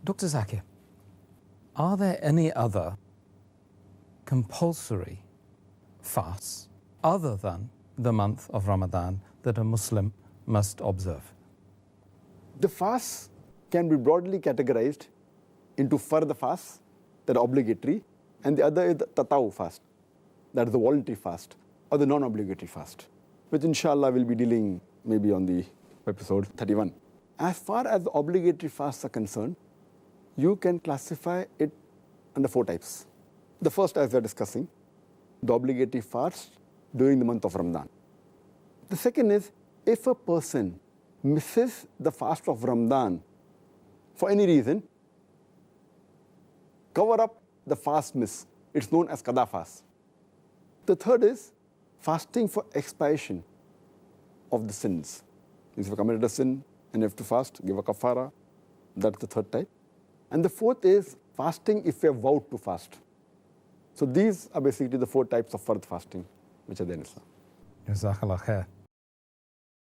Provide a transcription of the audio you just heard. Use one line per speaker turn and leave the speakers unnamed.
Dr. Zakir, are there any other compulsory fasts other than the month of Ramadan that a Muslim must observe?
The fasts can be broadly categorized into fard fasts, that are obligatory, and the other is the tatau fast, that is the voluntary fast, or the non-obligatory fast, which InshaAllah will be dealing maybe on the episode 31. As far as the obligatory fasts are concerned, you can classify it under 4 types. The first, as we are discussing, the obligatory fast during the month of Ramadan. The second is, if a person misses the fast of Ramadan for any reason, cover up the fast miss. It's known as Qadha fast. The third is fasting for expiation of the sins. If you committed a sin and you have to fast, give a Kaffara. That's the third type. And the fourth is fasting if you are vowed to fast. So these are basically the 4 types of fard fasting which are there in Islam.
Jazakallah khair.